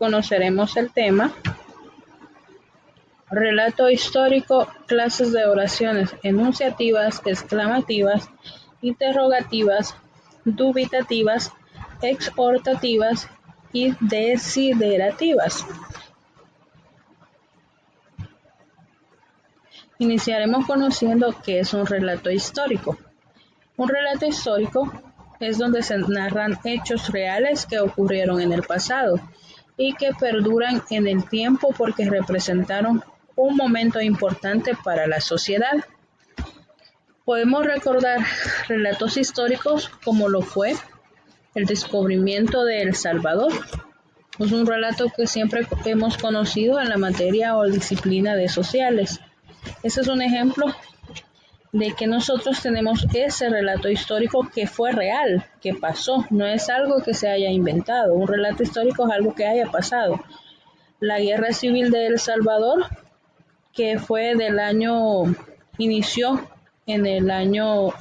conoceremos el tema relato histórico, clases de oraciones enunciativas, exclamativas, interrogativas, dubitativas, exhortativas y desiderativas. Iniciaremos conociendo qué es un relato histórico. Un relato histórico es donde se narran hechos reales que ocurrieron en el pasado y que perduran en el tiempo porque representaron un momento importante para la sociedad. Podemos recordar relatos históricos como lo fue el descubrimiento de El Salvador. Es un relato que siempre hemos conocido en la materia o disciplina de sociales. Ese es un ejemplo de que nosotros tenemos ese relato histórico que fue real, que pasó, no es algo que se haya inventado. Un relato histórico es algo que haya pasado. La guerra civil de El Salvador, que inició en el año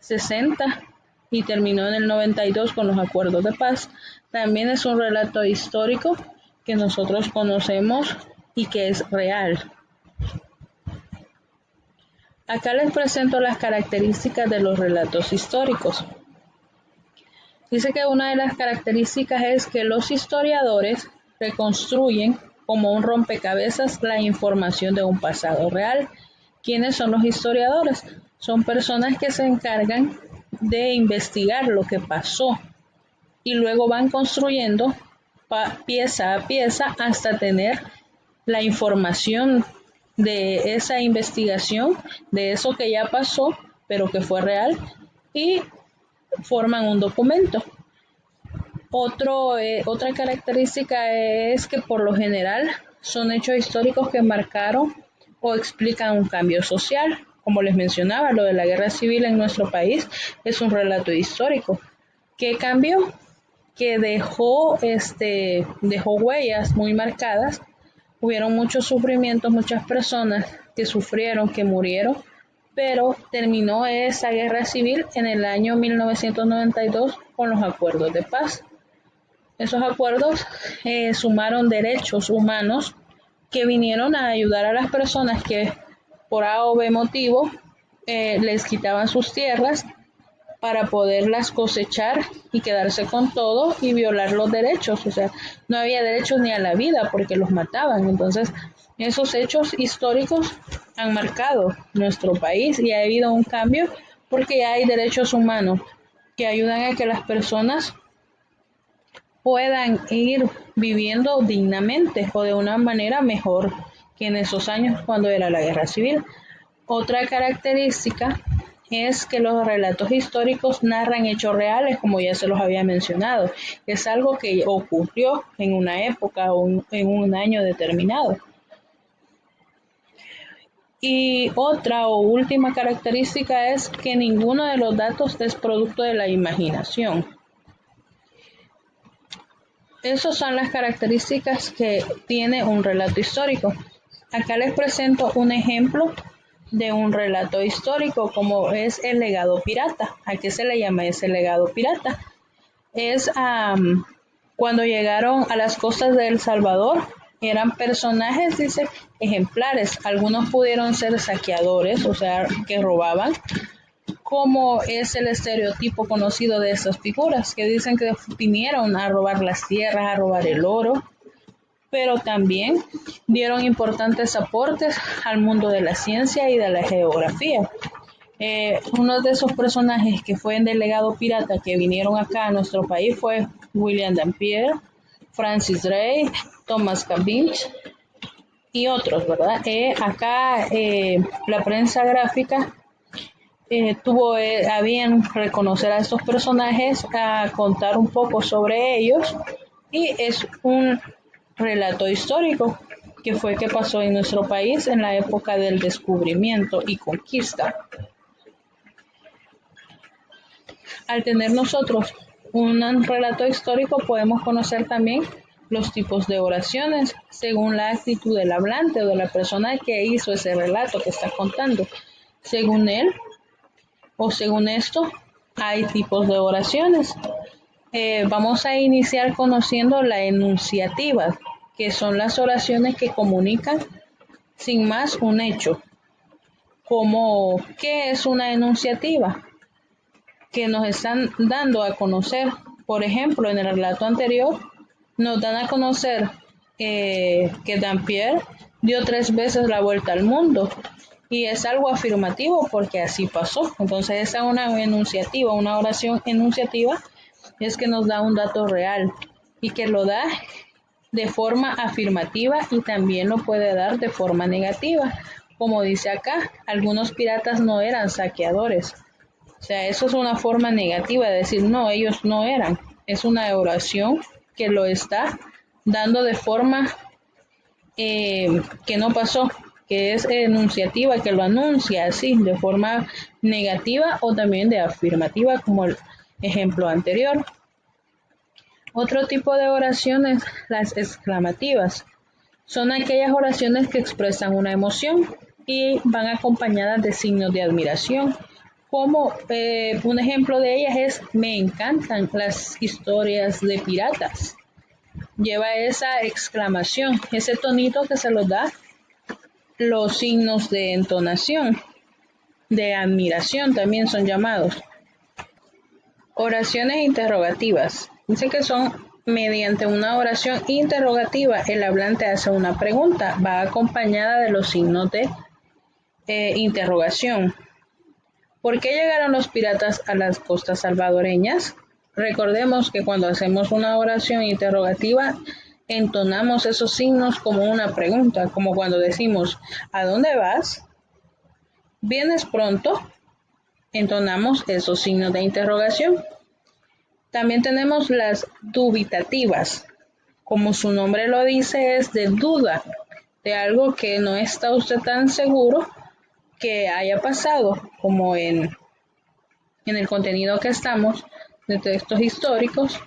60 y terminó en el 92 con los acuerdos de paz, también es un relato histórico que nosotros conocemos y que es real. Acá les presento las características de los relatos históricos. Dice que una de las características es que los historiadores reconstruyen como un rompecabezas la información de un pasado real. ¿Quiénes son los historiadores? Son personas que se encargan de investigar lo que pasó y luego van construyendo pieza a pieza hasta tener la información de esa investigación, de eso que ya pasó, pero que fue real, y forman un documento. Otra característica es que por lo general son hechos históricos que marcaron o explican un cambio social. Como les mencionaba, lo de la guerra civil en nuestro país es un relato histórico. ¿Qué cambió? Que dejó huellas muy marcadas. Hubieron muchos sufrimientos, muchas personas que sufrieron, que murieron, pero terminó esa guerra civil en el año 1992 con los acuerdos de paz. Esos acuerdos sumaron derechos humanos que vinieron a ayudar a las personas que por A o B motivo les quitaban sus tierras para poderlas cosechar y quedarse con todo y violar los derechos. O sea, no había derechos ni a la vida porque los mataban. Entonces, esos hechos históricos han marcado nuestro país y ha habido un cambio porque ya hay derechos humanos que ayudan a que las personas puedan ir viviendo dignamente o de una manera mejor que en esos años cuando era la guerra civil. Otra característica es que los relatos históricos narran hechos reales, como ya se los había mencionado. Es algo que ocurrió en una época o en un año determinado. Y otra o última característica es que ninguno de los datos es producto de la imaginación. Esas son las características que tiene un relato histórico. Acá les presento un ejemplo de un relato histórico, como es el legado pirata. ¿A qué se le llama ese legado pirata? Es cuando llegaron a las costas de El Salvador, eran personajes, dice, ejemplares. Algunos pudieron ser saqueadores, o sea, que robaban, como es el estereotipo conocido de estas figuras, que dicen que vinieron a robar las tierras, a robar el oro, pero también dieron importantes aportes al mundo de la ciencia y de la geografía. Uno de esos personajes que fue en del legado pirata que vinieron acá a nuestro país fue William Dampier, Francis Drake, Thomas Cavendish y otros, ¿verdad? Acá la prensa gráfica tuvo a bien reconocer a estos personajes, a contar un poco sobre ellos, y es un relato histórico que fue que pasó en nuestro país en la época del descubrimiento y conquista. Al tener nosotros un relato histórico podemos conocer también los tipos de oraciones según la actitud del hablante o de la persona que hizo ese relato que está contando. Según él o según esto, hay tipos de oraciones. vamos a iniciar conociendo la enunciativa, que son las oraciones que comunican sin más un hecho. Como, ¿qué es una enunciativa? Que nos están dando a conocer, por ejemplo, en el relato anterior, nos dan a conocer que Dampier dio 3 veces la vuelta al mundo y es algo afirmativo porque así pasó. Entonces esa es una enunciativa, una oración enunciativa es que nos da un dato real y que lo da de forma afirmativa y también lo puede dar de forma negativa. Como dice acá, algunos piratas no eran saqueadores. O sea, eso es una forma negativa de decir, no, ellos no eran. Es una oración que lo está dando de forma que no pasó, que es enunciativa, que lo anuncia así, de forma negativa o también de afirmativa, como el ejemplo anterior. Otro tipo de oraciones, las exclamativas, son aquellas oraciones que expresan una emoción y van acompañadas de signos de admiración. Como un ejemplo de ellas es, me encantan las historias de piratas. Lleva esa exclamación, ese tonito que se los da los signos de entonación, de admiración también son llamados. Oraciones interrogativas. Dice que son mediante una oración interrogativa, el hablante hace una pregunta, va acompañada de los signos de interrogación. ¿Por qué llegaron los piratas a las costas salvadoreñas? Recordemos que cuando hacemos una oración interrogativa, entonamos esos signos como una pregunta, como cuando decimos, ¿a dónde vas? ¿Vienes pronto? Entonamos esos signos de interrogación. También tenemos las dubitativas. Como su nombre lo dice, es de duda, de algo que no está usted tan seguro que haya pasado, como en el contenido que estamos, de textos históricos.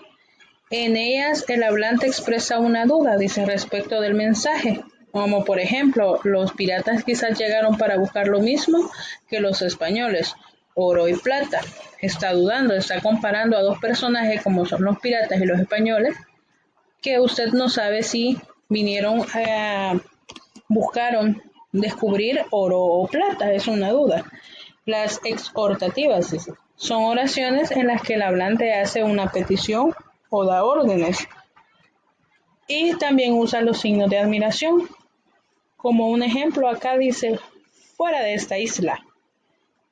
En ellas el hablante expresa una duda, dice, respecto del mensaje, como por ejemplo, los piratas quizás llegaron para buscar lo mismo que los españoles, oro y plata. Está dudando, está comparando a dos personajes como son los piratas y los españoles, que usted no sabe si vinieron buscaron descubrir oro o plata, es una duda. Las exhortativas son oraciones en las que el hablante hace una petición o da órdenes. Y también usa los signos de admiración. Como un ejemplo acá dice, fuera de esta isla.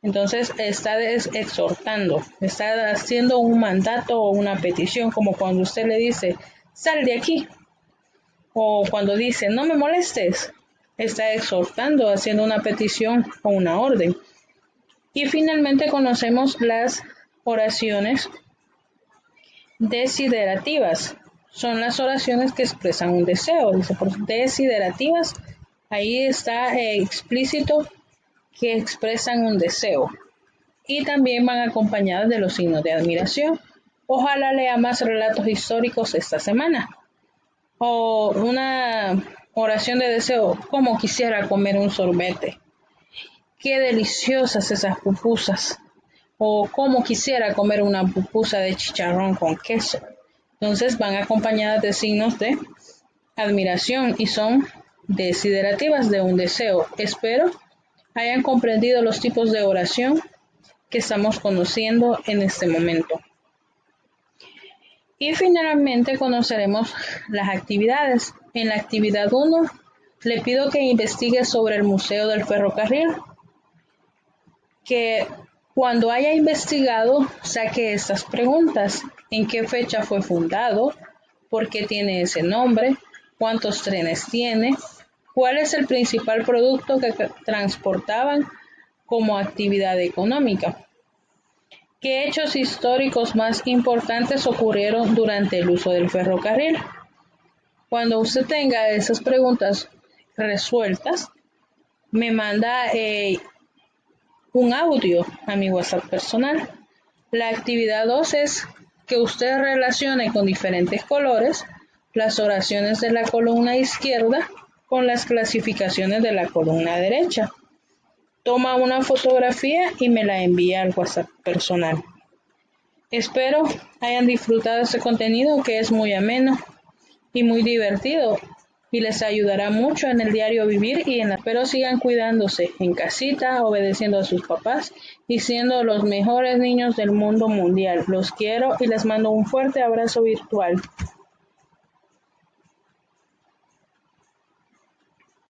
Entonces está exhortando, está haciendo un mandato o una petición, como cuando usted le dice, sal de aquí. O cuando dice, no me molestes, está exhortando, haciendo una petición o una orden. Y finalmente conocemos las oraciones desiderativas. Son las oraciones que expresan un deseo. Dice, por desiderativas, ahí está explícito que expresan un deseo. Y también van acompañadas de los signos de admiración. Ojalá lea más relatos históricos esta semana. O una oración de deseo, como quisiera comer un sorbete. Qué deliciosas esas pupusas. O como quisiera comer una pupusa de chicharrón con queso. Entonces van acompañadas de signos de admiración y son desiderativas de un deseo. Espero hayan comprendido los tipos de oración que estamos conociendo en este momento. Y finalmente conoceremos las actividades. En la actividad 1 le pido que investigue sobre el Museo del Ferrocarril, que cuando haya investigado saque estas preguntas: ¿en qué fecha fue fundado? ¿Por qué tiene ese nombre? ¿Cuántos trenes tiene? ¿Cuál es el principal producto que transportaban como actividad económica? ¿Qué hechos históricos más importantes ocurrieron durante el uso del ferrocarril? Cuando usted tenga esas preguntas resueltas, me manda un audio a mi WhatsApp personal. La actividad 2 es que usted relacione con diferentes colores las oraciones de la columna izquierda con las clasificaciones de la columna derecha. Toma una fotografía y me la envía al WhatsApp personal. Espero hayan disfrutado este contenido que es muy ameno y muy divertido y les ayudará mucho en el diario vivir pero sigan cuidándose en casita, obedeciendo a sus papás y siendo los mejores niños del mundo mundial. Los quiero y les mando un fuerte abrazo virtual.